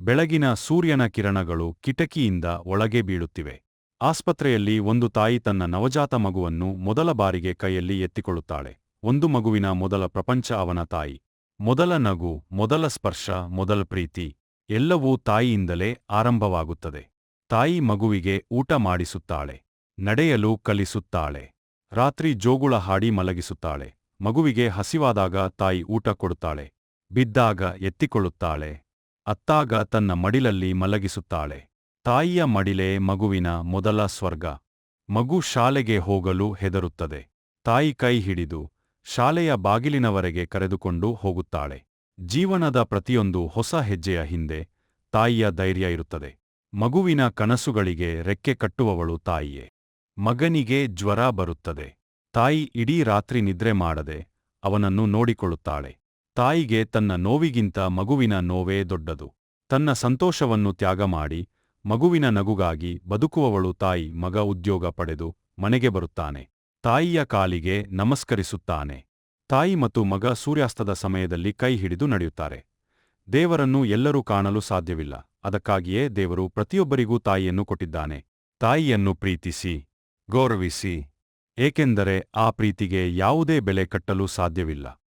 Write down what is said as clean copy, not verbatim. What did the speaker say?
ಬೆಳಗಿನ ಸೂರ್ಯನ ಕಿರಣಗಳು ಕಿಟಕಿಯಿಂದ ಒಳಗೆ ಬೀಳುತ್ತಿವೆ. ಆಸ್ಪತ್ರೆಯಲ್ಲಿ ಒಂದು ತಾಯಿ ತನ್ನ ನವಜಾತ ಮಗುವನ್ನು ಮೊದಲ ಬಾರಿಗೆ ಕೈಯಲ್ಲಿ ಎತ್ತಿಕೊಳ್ಳುತ್ತಾಳೆ. ಒಂದು ಮಗುವಿನ ಮೊದಲ ಪ್ರಪಂಚ ಅವನ ತಾಯಿ. ಮೊದಲ ನಗು, ಮೊದಲ ಸ್ಪರ್ಶ, ಮೊದಲ ಪ್ರೀತಿ ಎಲ್ಲವೂ ತಾಯಿಯಿಂದಲೇ ಆರಂಭವಾಗುತ್ತದೆ. ತಾಯಿ ಮಗುವಿಗೆ ಊಟ ಮಾಡಿಸುತ್ತಾಳೆ, ನಡೆಯಲು ಕಲಿಸುತ್ತಾಳೆ, ರಾತ್ರಿ ಜೋಗುಳ ಹಾಡಿ ಮಲಗಿಸುತ್ತಾಳೆ. ಮಗುವಿಗೆ ಹಸಿವಾದಾಗ ತಾಯಿ ಊಟ ಕೊಡುತ್ತಾಳೆ, ಬಿದ್ದಾಗ ಎತ್ತಿಕೊಳ್ಳುತ್ತಾಳೆ, ಅತ್ತಾಗ ತನ್ನ ಮಡಿಲಲ್ಲಿ ಮಲಗಿಸುತ್ತಾಳೆ. ತಾಯಿಯ ಮಡಿಲೇ ಮಗುವಿನ ಮೊದಲ ಸ್ವರ್ಗ. ಮಗು ಶಾಲೆಗೆ ಹೋಗಲು ಹೆದರುತ್ತದೆ. ತಾಯಿ ಕೈ ಹಿಡಿದು ಶಾಲೆಯ ಬಾಗಿಲಿನವರೆಗೆ ಕರೆದುಕೊಂಡು ಹೋಗುತ್ತಾಳೆ. ಜೀವನದ ಪ್ರತಿಯೊಂದು ಹೊಸ ಹೆಜ್ಜೆಯ ಹಿಂದೆ ತಾಯಿಯ ಧೈರ್ಯ ಇರುತ್ತದೆ. ಮಗುವಿನ ಕನಸುಗಳಿಗೆ ರೆಕ್ಕೆ ಕಟ್ಟುವವಳು ತಾಯಿಯೇ. ಮಗನಿಗೆ ಜ್ವರ ಬರುತ್ತದೆ. ತಾಯಿ ಇಡೀ ರಾತ್ರಿ ನಿದ್ರೆ ಮಾಡದೆ ಅವನನ್ನು ನೋಡಿಕೊಳ್ಳುತ್ತಾಳೆ. ತಾಯಿಗೆ ತನ್ನ ನೋವಿಗಿಂತ ಮಗುವಿನ ನೋವೇ ದೊಡ್ಡದು. ತನ್ನ ಸಂತೋಷವನ್ನು ತ್ಯಾಗ ಮಾಡಿ ಮಗುವಿನ ನಗುಗಾಗಿ ಬದುಕುವವಳು ತಾಯಿ. ಮಗ ಉದ್ಯೋಗ ಪಡೆದು ಮನೆಗೆ ಬರುತ್ತಾನೆ. ತಾಯಿಯ ಕಾಲಿಗೆ ನಮಸ್ಕರಿಸುತ್ತಾನೆ. ತಾಯಿ ಮತ್ತು ಮಗ ಸೂರ್ಯಾಸ್ತದ ಸಮಯದಲ್ಲಿ ಕೈ ಹಿಡಿದು ನಡೆಯುತ್ತಾರೆ. ದೇವರನ್ನು ಎಲ್ಲರೂ ಕಾಣಲು ಸಾಧ್ಯವಿಲ್ಲ. ಅದಕ್ಕಾಗಿಯೇ ದೇವರು ಪ್ರತಿಯೊಬ್ಬರಿಗೂ ತಾಯಿಯನ್ನು ಕೊಟ್ಟಿದ್ದಾನೆ. ತಾಯಿಯನ್ನು ಪ್ರೀತಿಸಿ, ಗೌರವಿಸಿ, ಏಕೆಂದರೆ ಆ ಪ್ರೀತಿಗೆ ಯಾವುದೇ ಬೆಲೆ ಕಟ್ಟಲು ಸಾಧ್ಯವಿಲ್ಲ.